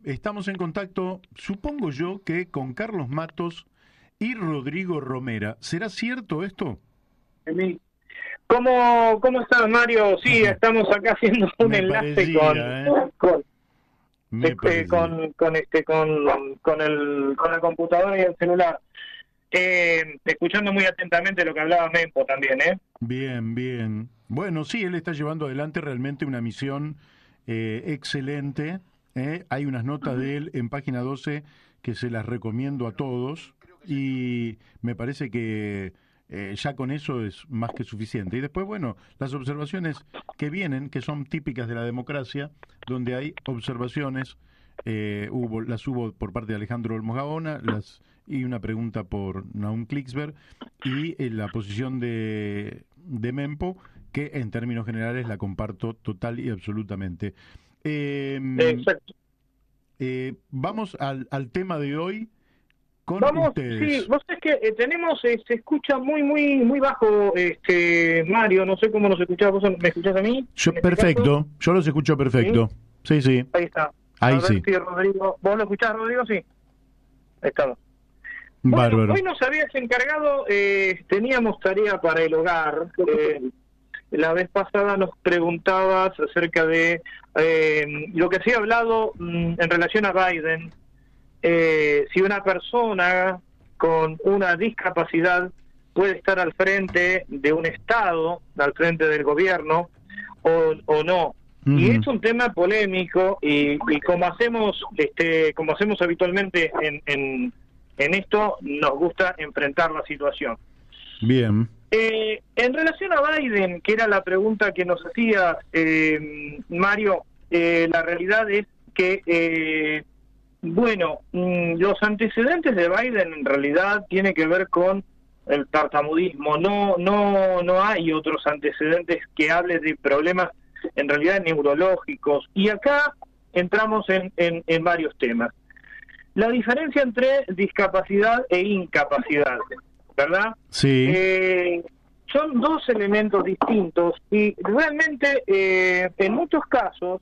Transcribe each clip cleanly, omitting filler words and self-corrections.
Estamos en contacto, supongo yo, que con Carlos Matos y Rodrigo Romera. ¿Será cierto esto? ¿Cómo estás, Mario? Sí, estamos acá haciendo un Me enlace parecía, con, me parecía. con la computadora y el celular. Escuchando muy atentamente lo que hablaba Mempo también, ¿eh? Bien, bien. Bueno, sí, él está llevando adelante realmente una misión excelente. Hay unas notas de él en página 12 que se las recomiendo a todos y me parece que ya con eso es más que suficiente. Y después, bueno, las observaciones que vienen, que son típicas de la democracia, donde hay observaciones, las hubo por parte de Alejandro Olmos Gaona, y una pregunta por Naum Klicksberg, y la posición de Mempo, que en términos generales la comparto total y absolutamente. Eh, Exacto. Vamos al tema de hoy con Vamos, sí, ustedes. vos sabés que tenemos, se escucha muy bajo, Mario, no sé cómo nos escuchás, ¿vos me escuchás a mí Yo, en este caso? perfecto, yo los escucho Sí, perfecto. Sí, sí, ahí está. A ahí ver sí. si Rodrigo, ¿vos lo escuchás, Rodrigo? Sí, ahí estamos. Bueno, Bárbaro. hoy nos habías encargado, teníamos tarea para el hogar. La vez pasada nos preguntabas acerca de lo que se ha hablado en relación a Biden, si una persona con una discapacidad puede estar al frente de un Estado, al frente del gobierno, o no. Y Ujú. es un tema polémico y como hacemos habitualmente en esto, nos gusta enfrentar la situación. Bien. En relación a Biden, que era la pregunta que nos hacía Mario, la realidad es que, los antecedentes de Biden en realidad tienen que ver con el tartamudismo. No hay otros antecedentes que hable de problemas en realidad neurológicos. Y acá entramos en varios temas. La diferencia entre discapacidad e incapacidad, ¿verdad? Sí. Son dos elementos distintos y realmente en muchos casos,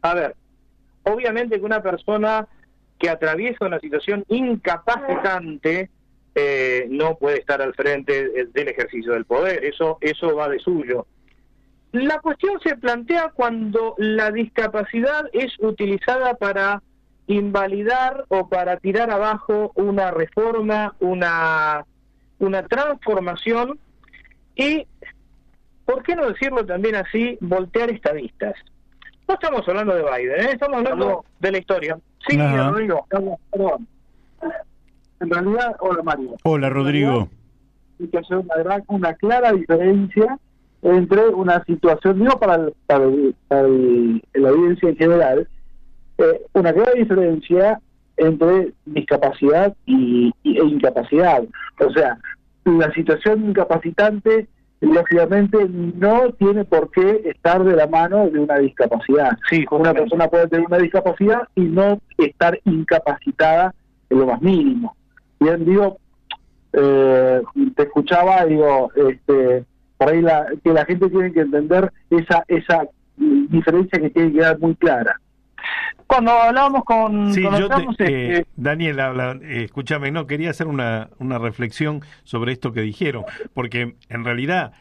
a ver, obviamente que una persona que atraviesa una situación incapacitante no puede estar al frente del ejercicio del poder, eso va de suyo. La cuestión se plantea cuando la discapacidad es utilizada para invalidar o para tirar abajo una reforma, una transformación y, ¿por qué no decirlo también así, voltear estadistas? No estamos hablando de Biden, estamos hablando de la historia. Sí, Ajá. Rodrigo, perdón. En realidad, hola Mario. Hola, En realidad Rodrigo. hay que hacer una clara diferencia entre una situación, digo la audiencia en general, una clara diferencia entre discapacidad e incapacidad. O sea, la situación incapacitante, lógicamente, no tiene por qué estar de la mano de una discapacidad. Sí, una persona puede tener una discapacidad y no estar incapacitada en lo más mínimo. Bien, digo, te escuchaba, digo, por ahí que la gente tiene que entender esa diferencia que tiene que quedar muy clara. Cuando hablábamos Sí, con los yo Ramos, Daniel, escúchame, no, quería hacer una reflexión sobre esto que dijeron, porque en realidad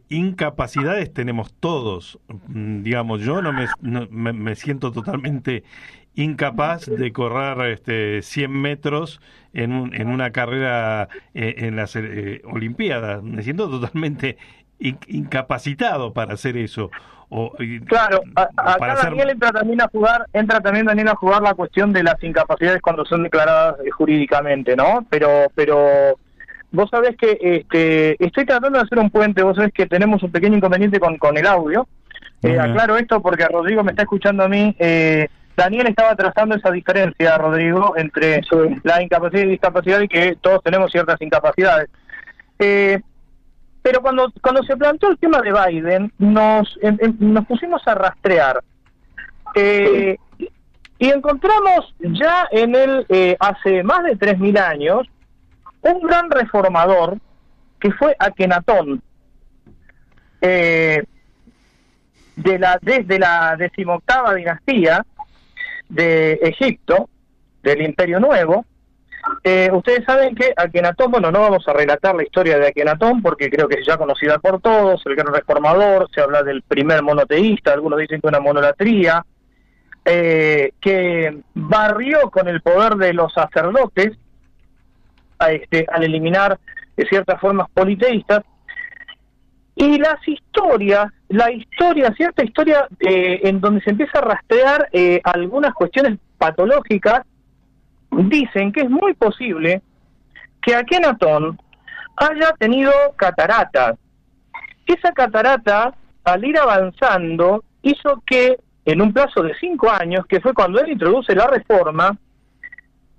incapacidades tenemos todos. Digamos, yo me siento totalmente incapaz de correr 100 metros en una carrera en las Olimpiadas. Me siento totalmente incapacitado para hacer eso. Claro, O para acá hacer... Daniel entra también Daniel a jugar la cuestión de las incapacidades cuando son declaradas jurídicamente, ¿no? Pero vos sabés que estoy tratando de hacer un puente, vos sabés que tenemos un pequeño inconveniente con el audio. Ajá. Aclaro esto porque Rodrigo me está escuchando a mí. Daniel estaba trazando esa diferencia, Rodrigo, entre la incapacidad y discapacidad y que todos tenemos ciertas incapacidades. Pero cuando se planteó el tema de Biden, nos pusimos a rastrear y encontramos ya en él, hace más de 3.000 años, un gran reformador que fue Akenatón, desde la 18ª dinastía, de Egipto, del Imperio Nuevo. Ustedes saben que Akenatón, bueno, no vamos a relatar la historia de Akenatón porque creo que es ya conocida por todos, el gran reformador, se habla del primer monoteísta, algunos dicen que una monolatría, que barrió con el poder de los sacerdotes al eliminar de ciertas formas politeístas. Y cierta historia en donde se empieza a rastrear algunas cuestiones patológicas, dicen que es muy posible que Akenatón haya tenido cataratas. Esa catarata, al ir avanzando, hizo que en un plazo de 5 años, que fue cuando él introduce la reforma,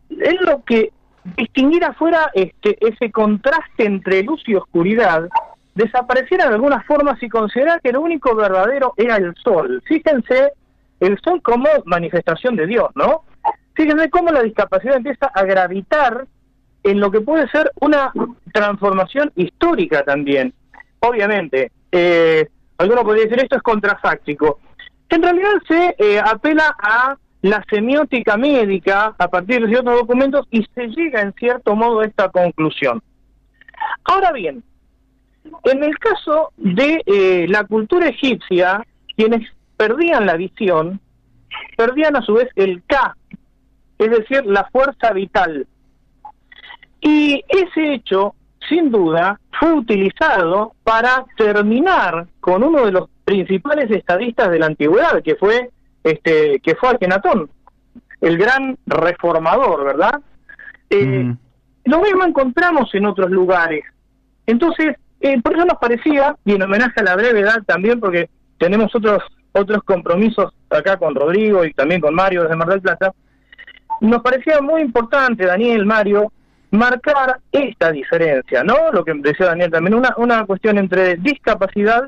él lo que distinguiera fuera ese contraste entre luz y oscuridad, desapareciera de algunas formas y considerar que lo único verdadero era el sol. Fíjense, el sol como manifestación de Dios, ¿no? Fíjense cómo la discapacidad empieza a gravitar en lo que puede ser una transformación histórica también. Obviamente, alguno podría decir esto es contrafáctico. En realidad se apela a la semiótica médica a partir de ciertos documentos y se llega en cierto modo a esta conclusión. Ahora bien, en el caso de la cultura egipcia, quienes perdían la visión, perdían a su vez el Ka, es decir, la fuerza vital. Y ese hecho, sin duda, fue utilizado para terminar con uno de los principales estadistas de la antigüedad, que fue Akenatón, el gran reformador, ¿verdad? Lo mismo encontramos en otros lugares. Entonces, por eso nos parecía, y en homenaje a la brevedad también, porque tenemos otros compromisos acá con Rodrigo y también con Mario desde Mar del Plata, nos parecía muy importante, Daniel, Mario, marcar esta diferencia, ¿no? Lo que decía Daniel también, una cuestión entre discapacidad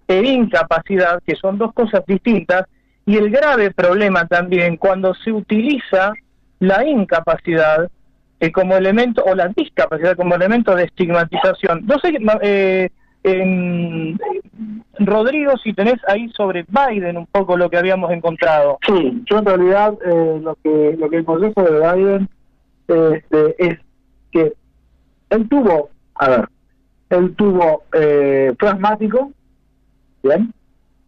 e incapacidad, que son dos cosas distintas, y el grave problema también cuando se utiliza la incapacidad como elemento, o la discapacidad como elemento de estigmatización. No sé, Rodrigo, si tenés ahí sobre Biden un poco lo que habíamos encontrado. Sí, yo en realidad lo que encontré sobre Biden es que él tuvo fue asmático, bien,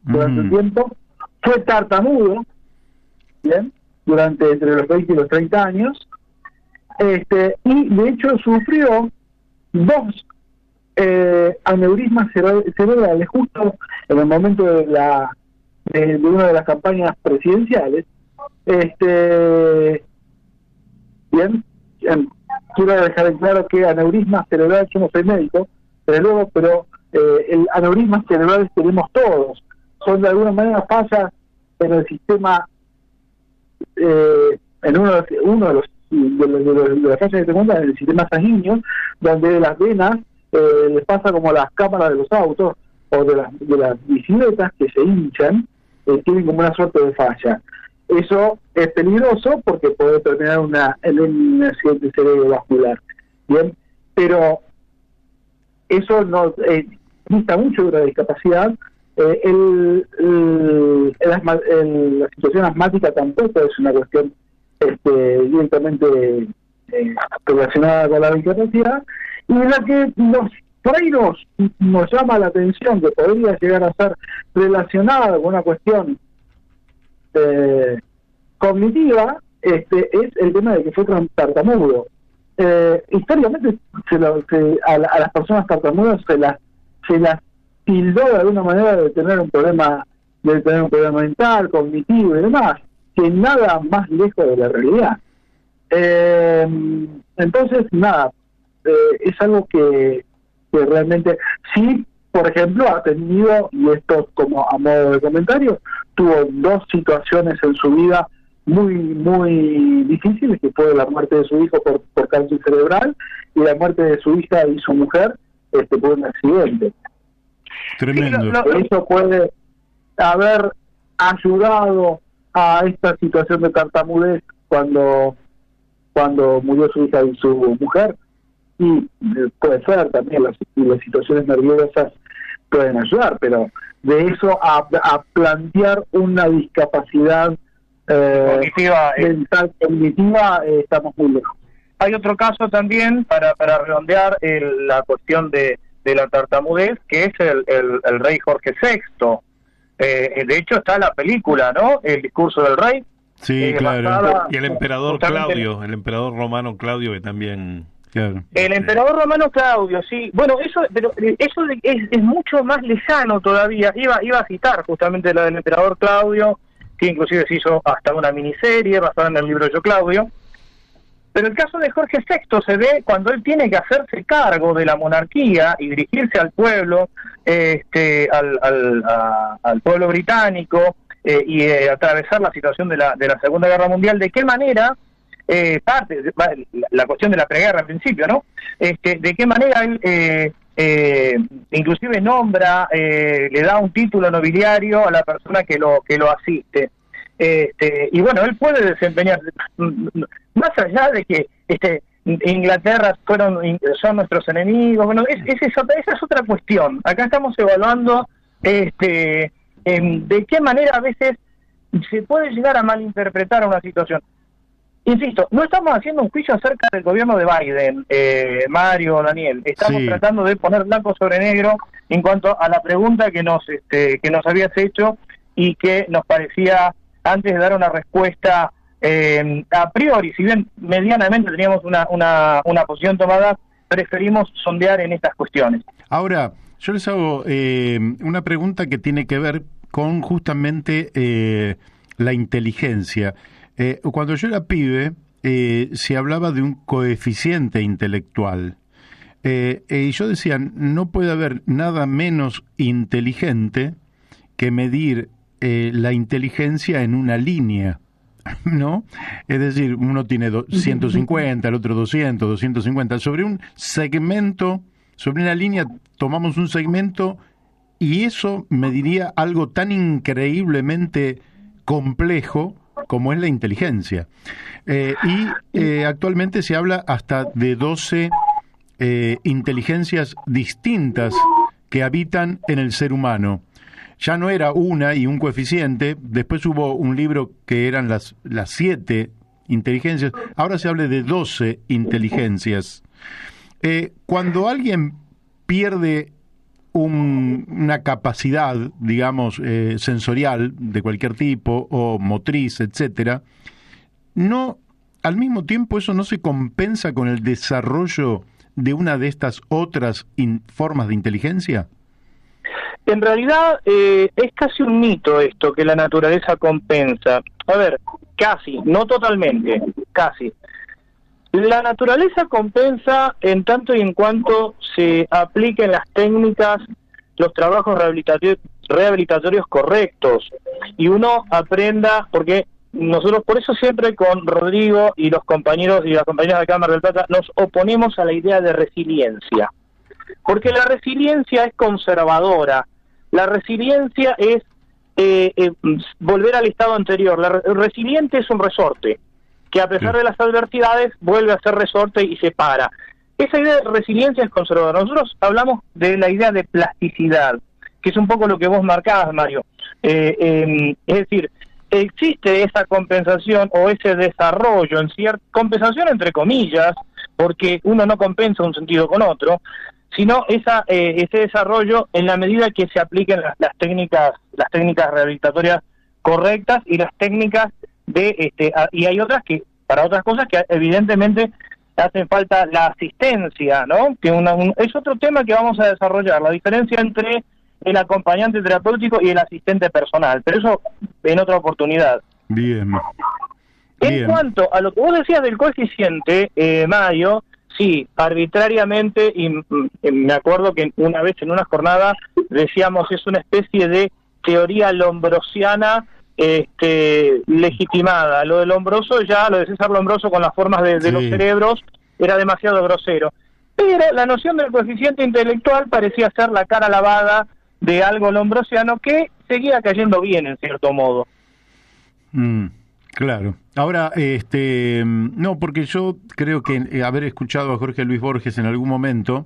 durante un tiempo, fue tartamudo, bien, entre los 20 y los 30 años, y de hecho sufrió 2 aneurismas cerebrales justo en el momento de una de las campañas presidenciales. Bien, quiero dejar en claro que aneurismas cerebrales, yo no soy médico, pero el aneurismas cerebrales tenemos todos, son de alguna manera fallas en el sistema, en uno de las fallas que se encuentran en el sistema sanguíneo, donde las venas les pasa como las cámaras de los autos o de las bicicletas que se hinchan, tienen como una suerte de falla. Eso es peligroso porque puede terminar en un accidente cerebrovascular, bien, pero eso no dista mucho de la discapacidad. La situación asmática tampoco es una cuestión directamente relacionada con la discapacidad, y la que por ahí nos llama la atención, que podría llegar a ser relacionada con una cuestión cognitiva, es el tema de que fue tartamudo. Históricamente a las personas tartamudas se las tildó de alguna manera de tener un problema mental, cognitivo y demás, que nada más lejos de la realidad. Entonces, nada, es algo que realmente sí, por ejemplo, ha tenido, y esto como a modo de comentario, tuvo 2 situaciones en su vida muy, muy difíciles, que fue la muerte de su hijo por cáncer cerebral y la muerte de su hija y su mujer por un accidente. Tremendo. Eso puede haber ayudado a esta situación de tartamudez cuando murió su hija y su mujer, y puede ser también las situaciones nerviosas pueden ayudar, pero de eso a plantear una discapacidad Cognitiva, mental, cognitiva, estamos muy lejos. Hay otro caso también, para redondear la cuestión de la tartamudez, que es el rey Jorge VI. De hecho está la película, ¿no? El discurso del rey. Sí, claro. Y el emperador Claudio, el emperador romano Claudio, que también... Claro. El emperador romano Claudio, sí. Bueno, eso es mucho más lejano todavía. Iba a citar justamente la del emperador Claudio, que inclusive se hizo hasta una miniserie basada en el libro de Yo Claudio. Pero el caso de Jorge VI se ve cuando él tiene que hacerse cargo de la monarquía y dirigirse al pueblo, al pueblo británico, y atravesar la situación de la Segunda Guerra Mundial. ¿De qué manera? La cuestión de la preguerra al principio, ¿no? De qué manera él inclusive nombra, le da un título nobiliario a la persona que lo asiste. Y bueno, él puede desempeñar, más allá de que Inglaterra son nuestros enemigos. Bueno, esa es otra cuestión. Acá estamos evaluando de qué manera a veces se puede llegar a malinterpretar una situación. Insisto, no estamos haciendo un juicio acerca del gobierno de Biden, Mario, Daniel. Estamos tratando de poner blanco sobre negro en cuanto a la pregunta que nos habías hecho y que nos parecía, antes de dar una respuesta a priori, si bien medianamente teníamos una posición tomada, preferimos sondear en estas cuestiones. Ahora, yo les hago una pregunta que tiene que ver con justamente la inteligencia. Cuando yo era pibe, se hablaba de un coeficiente intelectual. Y yo decía, no puede haber nada menos inteligente que medir la inteligencia en una línea, ¿no? Es decir, uno tiene 150, el otro 200, 250. Sobre un segmento, sobre una línea, tomamos un segmento y eso mediría algo tan increíblemente complejo como es la inteligencia. Actualmente se habla hasta de 12 inteligencias distintas que habitan en el ser humano. Ya no era una y un coeficiente, después hubo un libro que eran las 7 inteligencias, ahora se habla de 12 inteligencias. Cuando alguien pierde una capacidad, digamos, sensorial de cualquier tipo o motriz, etcétera, no, al mismo tiempo eso no se compensa con el desarrollo de una de estas otras formas de inteligencia. En realidad es casi un mito esto, que la naturaleza compensa. A ver, casi, no totalmente, casi. La naturaleza compensa en tanto y en cuanto se apliquen las técnicas, los trabajos rehabilitatorios correctos, y uno aprenda, porque nosotros por eso siempre con Rodrigo y los compañeros y las compañeras de Cámara del Plata nos oponemos a la idea de resiliencia, porque la resiliencia es conservadora, la resiliencia es volver al estado anterior. El resiliente es un resorte que a pesar de las adversidades vuelve a ser resorte y se para. Esa idea de resiliencia es conservadora. Nosotros hablamos de la idea de plasticidad, que es un poco lo que vos marcabas, Mario. Es decir, existe esa compensación o ese desarrollo, compensación entre comillas, porque uno no compensa un sentido con otro, sino ese desarrollo en la medida que se apliquen las técnicas rehabilitatorias correctas y las técnicas y hay otras que, para otras cosas que evidentemente hacen falta la asistencia, ¿no? Que es otro tema que vamos a desarrollar, la diferencia entre el acompañante terapéutico y el asistente personal, pero eso en otra oportunidad. Bien. En cuanto a lo que vos decías del coeficiente, Mayo, sí, arbitrariamente, y me acuerdo que una vez en una jornada decíamos es una especie de teoría lombrosiana legitimada. Lo de Lombroso lo de César Lombroso con las formas de los cerebros era demasiado grosero. Pero la noción del coeficiente intelectual parecía ser la cara lavada de algo lombrosiano que seguía cayendo bien en cierto modo. Claro. Ahora, no, porque yo creo que haber escuchado a Jorge Luis Borges en algún momento,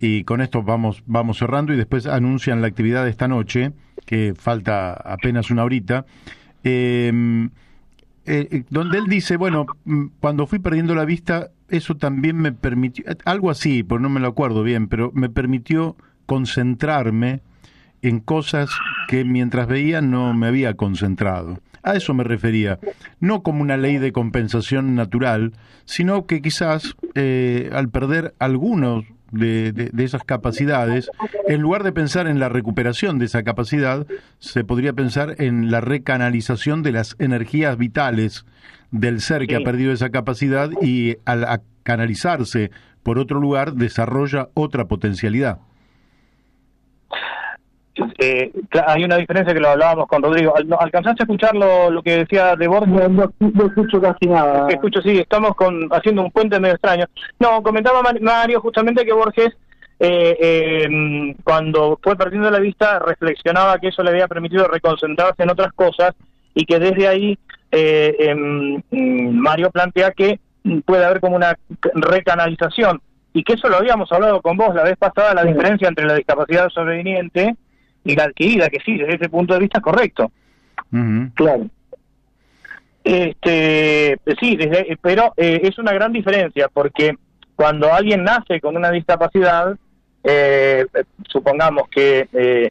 y con esto vamos cerrando y después anuncian la actividad de esta noche, que falta apenas una horita, donde él dice, bueno, cuando fui perdiendo la vista, eso también me permitió, algo así, pues no me lo acuerdo bien, pero me permitió concentrarme en cosas que mientras veía no me había concentrado. A eso me refería, no como una ley de compensación natural, sino que quizás al perder algunos de esas capacidades, en lugar de pensar en la recuperación de esa capacidad, se podría pensar en la recanalización de las energías vitales del ser que ha perdido esa capacidad y al canalizarse por otro lugar desarrolla otra potencialidad. Hay una diferencia que lo hablábamos con Rodrigo. ¿Alcanzaste a escuchar lo que decía de Borges? No escucho casi nada. Escucho, sí, estamos haciendo un puente medio extraño. No, comentaba Mario justamente que Borges, cuando fue perdiendo la vista, reflexionaba que eso le había permitido reconcentrarse en otras cosas y que desde ahí Mario plantea que puede haber como una recanalización y que eso lo habíamos hablado con vos la vez pasada, la diferencia entre la discapacidad sobreviviente y la adquirida, que sí, desde ese punto de vista es correcto. Claro. Sí, pero es una gran diferencia, porque cuando alguien nace con una discapacidad, supongamos que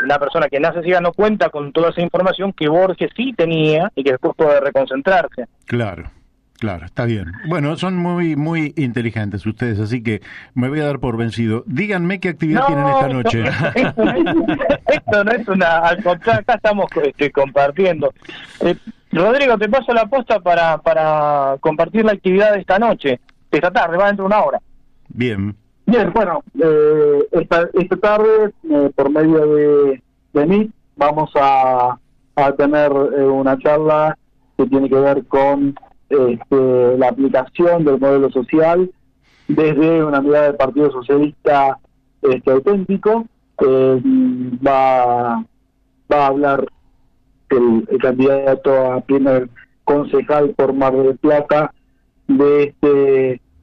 una persona que nace ciega no cuenta con toda esa información que Borges sí tenía y que después puede reconcentrarse. Claro. Claro, está bien. Bueno, son muy muy inteligentes ustedes, así que me voy a dar por vencido. Díganme qué actividad tienen esta noche. Esto no es una... Al contrario, acá estamos compartiendo. Rodrigo, te paso la posta para compartir la actividad de esta noche, de esta tarde, va dentro de una hora. Bien. Bien, bueno, esta tarde, por medio de Meet, vamos a tener una charla que tiene que ver con la aplicación del modelo social desde una mirada del Partido Socialista auténtico. Va a hablar el candidato a primer concejal por Mar del Plata de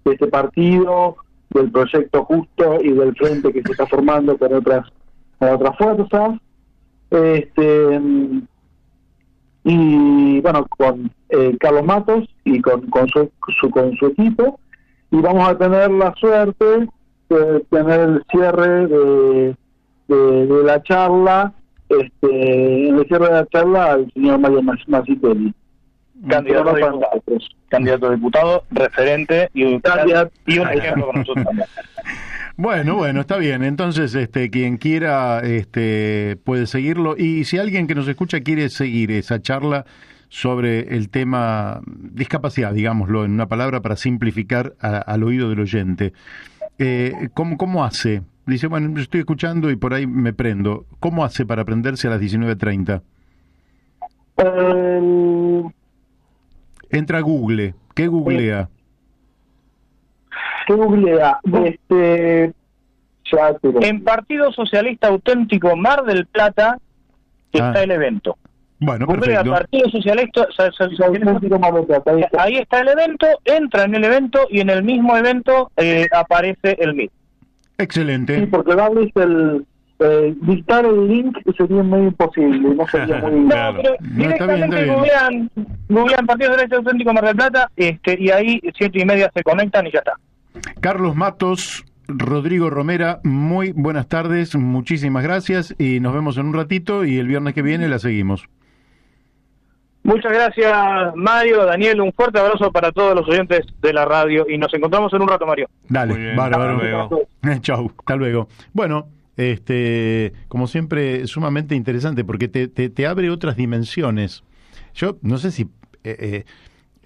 este partido, del proyecto Justo y del frente que se está formando con otras fuerzas. Y bueno, con Carlos Matos y con su equipo, y vamos a tener la suerte de tener el cierre de la charla, en el cierre de la charla al señor Mario Masitelli, candidato a diputado, referente y un ejemplo con nosotros también. Bueno, está bien. Entonces, quien quiera puede seguirlo. Y si alguien que nos escucha quiere seguir esa charla sobre el tema discapacidad, digámoslo en una palabra para simplificar al oído del oyente, ¿cómo hace? Dice, bueno, yo estoy escuchando y por ahí me prendo. ¿Cómo hace para prenderse a las 19:30? Entra a Google. ¿Qué googlea? ¿Qué googlea? En Partido Socialista Auténtico Mar del Plata está el evento. Bueno, perfecto. Partido Socialista Auténtico Mar del Plata. Ahí está el evento, entra en el evento y en el mismo evento aparece el MIT. Excelente. Sí, porque darles dictar el link sería medio imposible, no sería muy... No, pero directamente googlean Partido Socialista Auténtico Mar del Plata y ahí 7:30 se conectan y ya está. Carlos Matos, Rodrigo Romera, muy buenas tardes, muchísimas gracias y nos vemos en un ratito y el viernes que viene la seguimos. Muchas gracias, Mario, Daniel, un fuerte abrazo para todos los oyentes de la radio y nos encontramos en un rato, Mario. Dale, bárbaro. Chau, hasta luego. Bueno, como siempre, sumamente interesante porque te abre otras dimensiones. Yo no sé si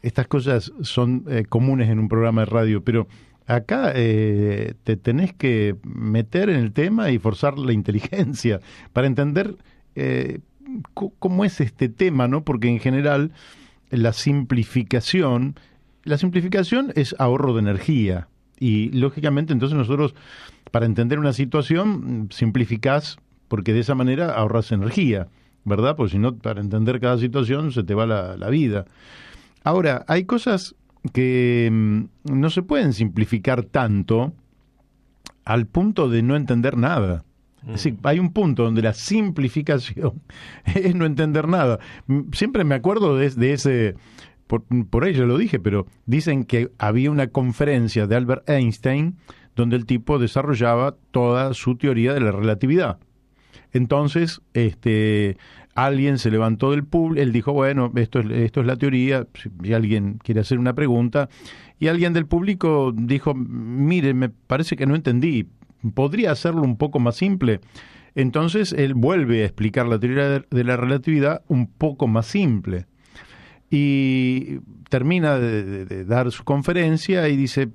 estas cosas son comunes en un programa de radio, pero acá te tenés que meter en el tema y forzar la inteligencia para entender cómo es este tema, ¿no? Porque en general la simplificación es ahorro de energía y lógicamente entonces nosotros para entender una situación simplificás porque de esa manera ahorras energía, ¿verdad? Porque si no, para entender cada situación se te va la vida. Ahora, hay cosas que no se pueden simplificar tanto al punto de no entender nada. Es decir, hay un punto donde la simplificación es no entender nada. Siempre me acuerdo de ese por ahí ya lo dije, pero dicen que había una conferencia de Albert Einstein donde el tipo desarrollaba toda su teoría de la relatividad. Entonces, alguien se levantó del público, él dijo, bueno, esto es la teoría, si alguien quiere hacer una pregunta, y alguien del público dijo, mire, me parece que no entendí, ¿podría hacerlo un poco más simple? Entonces, él vuelve a explicar la teoría de la relatividad un poco más simple. Y termina de dar su conferencia y dice,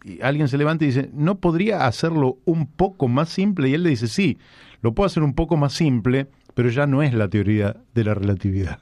y alguien se levanta y dice, ¿no podría hacerlo un poco más simple? Y él le dice, sí, lo puedo hacer un poco más simple, pero ya no es la teoría de la relatividad.